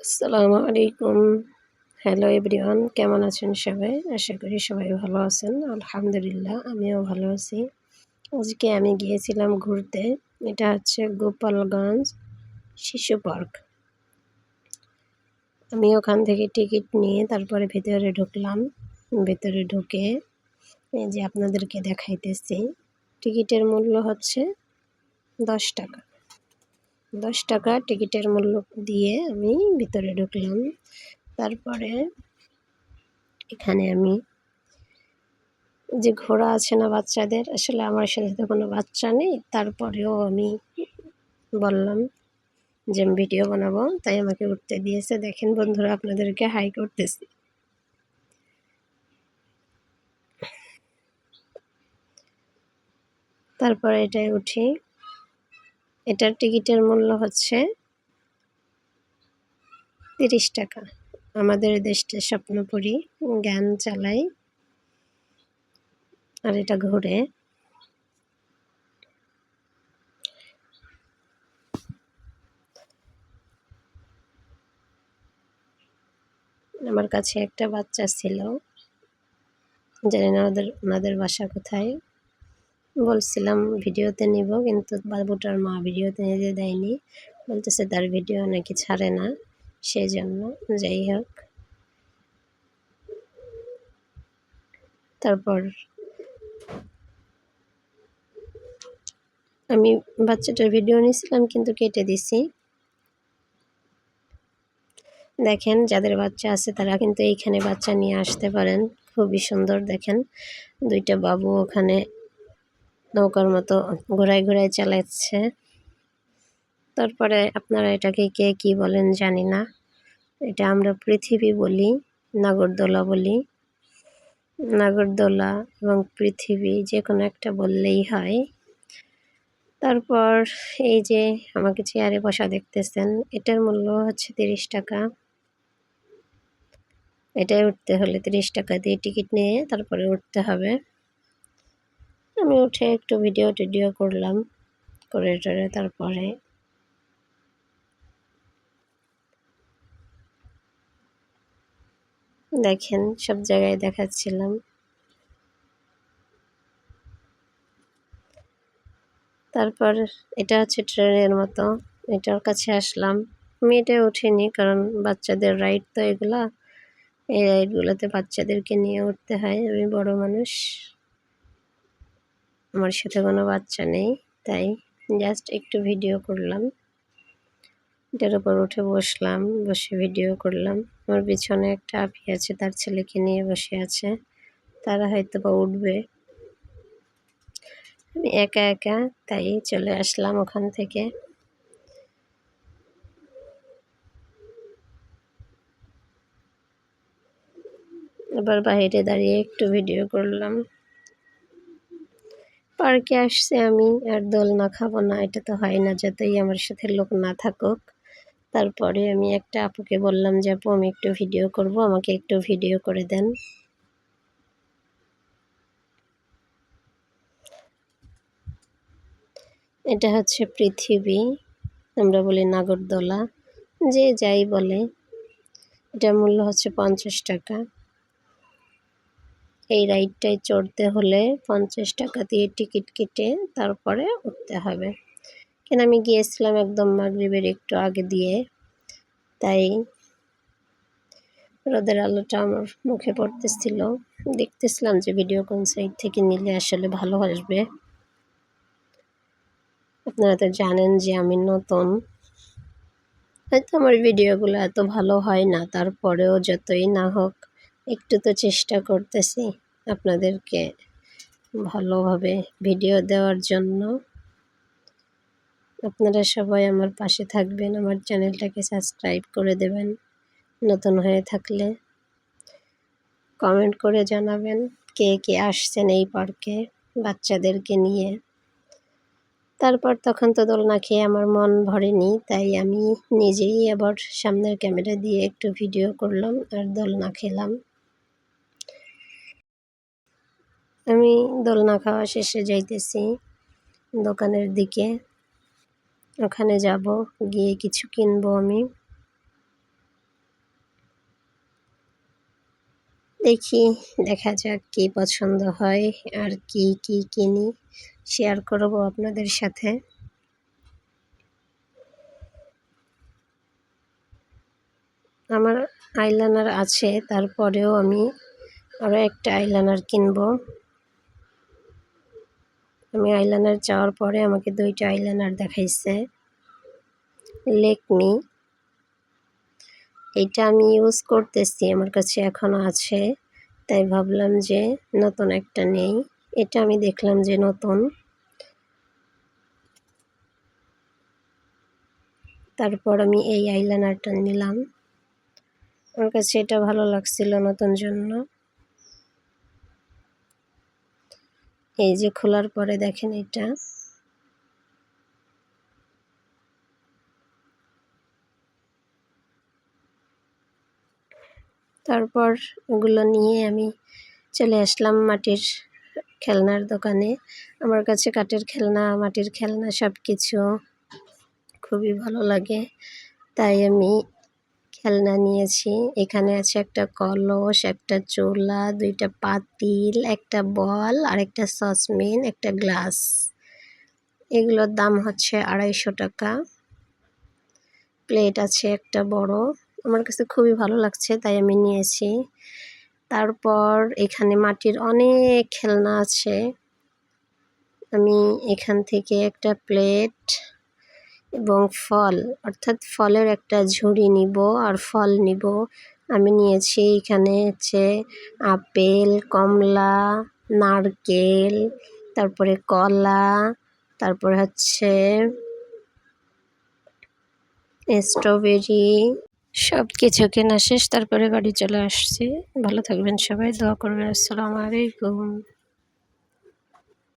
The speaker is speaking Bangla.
আসসালামু আলাইকুম। হ্যালো এভরিওয়ান, কেমন আছেন সবাই? আশা করি সবাই ভালো আছেন। আলহামদুলিল্লাহ আমিও ভালো আছি। আজকে আমি গিয়েছিলাম ঘুরতে। এটা হচ্ছে গোপালগঞ্জ শিশু পার্ক। আমি ওখান থেকে টিকিট নিয়ে তারপরে ভেতরে ঢুকলাম। ভেতরে ঢুকে এই যে আপনাদেরকে দেখাইতেছি। টিকিটের মূল্য হচ্ছে ৳10। ৳10 টিকিটের মূল্য দিয়ে আমি ভিতরে ঢুকলাম। তারপরে এখানে আমি যে ঘোড়া আছে না বাচ্চাদের, আসলে আমার সাথে তো কোনো বাচ্চা নেই, তারপরেও আমি বললাম যে আমি ভিডিও বানাবো, তাই আমাকে উঠতে দিয়েছে। দেখেন বন্ধুরা, আপনাদেরকে হাই করতেছি। তারপরে এটায় উঠি। এটার টিকিটের মূল্য হচ্ছে ৳30। আমাদের দেশটা স্বপ্নপুরী, গান চালাই আর এটা ঘুরে। আমার কাছে একটা বাচ্চা ছিল, জানি না ওনাদের বাসা কোথায়। বলছিলাম ভিডিওতে নিব, কিন্তু বাবুটার মা ভিডিওতে নিতে দেয়নি, বলতেছে তার ভিডিও নাকি ছাড়ে না, সেই জন্য। যাই হোক, তারপর আমি বাচ্চাটার ভিডিও নিয়েছিলাম কিন্তু কেটে দিছি। দেখেন, যাদের বাচ্চা আছে তারা কিন্তু এইখানে বাচ্চা নিয়ে আসতে পারেন। খুবই সুন্দর। দেখেন, দুইটা বাবু ওখানে নৌকার মতো ঘোরায় ঘোরায় চালাচ্ছে। তারপরে আপনারা এটাকে কে কি বলেন জানি না, এটা আমরা পৃথিবী বলি, নাগরদোলা বলি। নাগরদোলা এবং পৃথিবী যে কোনো একটা বললেই হয়। তারপর এই যে আমাকে চেয়ারে বসা দেখতেছেন, এটার মূল্য হচ্ছে ৳30। এটায় উঠতে হলে ৳30 দিয়ে টিকিট নিয়ে তারপরে উঠতে হবে। আমি উঠে একটু ভিডিও টিডিও করলাম, করে টরে তারপরে দেখেন সব জায়গায় দেখাচ্ছিলাম। তারপর এটা হচ্ছে ট্রেনের মতো, এটার কাছে আসলাম। আমি এটায় উঠিনি, কারণ বাচ্চাদের রাইড তো এগুলা। এই রাইডগুলোতে বাচ্চাদেরকে নিয়ে উঠতে হয়। আমি বড় মানুষ, আমার সাথে কোনো বাচ্চা নেই, তাই জাস্ট একটু ভিডিও করলাম। এটার উপর উঠে বসলাম, বসে ভিডিও করলাম। আমার পিছনে একটা আপি আছে, তার ছেলেকে নিয়ে বসে আছে, তারা হয়তো বা উঠবে। আমি একা একা, তাই চলে আসলাম ওখান থেকে। এবার বাইরে দাঁড়িয়ে একটু ভিডিও করলাম। পার্কে আসছে আমি, আর দোলনা খাবো না এটা তো হয় না, যতই আমার সাথে লোক না থাকুক। তারপরে আমি একটা আপুকে বললাম যে আপু, আমি একটু ভিডিও করব, আমাকে একটু ভিডিও করে দেন। এটা হচ্ছে পৃথিবী, আমরা বলি নাগরদোলা, যে যাই বলে। এটার মূল্য হচ্ছে ৳50। এই রাইডটায় চড়তে হলে ৳50 দিয়ে টিকিট কেটে তারপরে উঠতে হবে। কেন, আমি গিয়েছিলাম একদম মাগরিবের একটু আগে দিয়ে, তাই রোদের আলোটা আমার মুখে পড়তেছিল। দেখতেছিলাম যে ভিডিও কোন সাইড থেকে নিলে আসলে ভালো আসবে। আপনারা তো জানেন যে আমি নতুন, হয়তো আমার ভিডিওগুলো এত ভালো হয় না, তারপরেও যতই না হোক একটু তো চেষ্টা করতেছি আপনাদেরকে ভালোভাবে ভিডিও দেওয়ার জন্য। আপনারা সবাই আমার পাশে থাকবেন, আমার চ্যানেলটাকে সাবস্ক্রাইব করে দেবেন। নতুন হয়ে থাকলে কমেন্ট করে জানাবেন কে কে আসছেন এই পার্কে বাচ্চাদেরকে নিয়ে। তারপর তখন তো দোলনা খেয়ে আমার মন ভরেনি, তাই আমি নিজেই আবার সামনের ক্যামেরা দিয়ে একটু ভিডিও করলাম আর দোলনা খেলাম। আমি দোলনা খাওয়া শেষে যাইতেছি দোকানের দিকে, ওখানে যাব, গিয়ে কিছু কিনবো আমি। দেখি, দেখা যাক কী পছন্দ হয় আর কি কি কিনি, শেয়ার করব আপনাদের সাথে। আমার আইলাইনার আছে, তারপরেও আমি আরও একটা আইলাইনার কিনব। আমি আইলাইনার চাওয়ার পরে আমাকে 2টা আইলাইনার দেখাইছে লেকমি। এটা আমি ইউজ করতেছি, আমার কাছে এখনও আছে, তাই ভাবলাম যে নতুন একটা নেই। এটা আমি দেখলাম যে নতুন, তারপর আমি এই আইলাইনারটা নিলাম। আমার কাছে এটা ভালো লাগছিল নতুন জন্য। এই যে খোলার পরে দেখেন এটা, তারপর ওগুলো নিয়ে আমি চলে আসলাম মাটির খেলনার দোকানে। আমার কাছে কাঠের খেলনা, মাটির খেলনা সব কিছু খুবই ভালো লাগে, তাই আমি খেলনা নিয়েছি। এখানে আছে একটা কলস, একটা চুলা, 2টা পাতিল, একটা বল আর একটা সসপ্যান, একটা গ্লাস। এগুলোর দাম হচ্ছে 250 টাকা। প্লেট আছে একটা বড়, আমার কাছে খুবই ভালো লাগছে তাই আমি নিয়েছি। তারপর এখানে মাটির অনেক খেলনা আছে। আমি এখান থেকে একটা প্লেট এবং ফল, অর্থাৎ ফলের একটা ঝুড়ি নিব আর ফল নিব। আমি নিয়েছি এখানে হচ্ছে আপেল, কমলা, নারকেল, তারপরে কলা, তারপরে হচ্ছে স্ট্রবেরি, সব কিছু কেনা শেষ, তারপরে বাড়ি চলে আসছি। ভালো থাকবেন সবাই, দোয়া করবেন। আসসালামু আলাইকুম।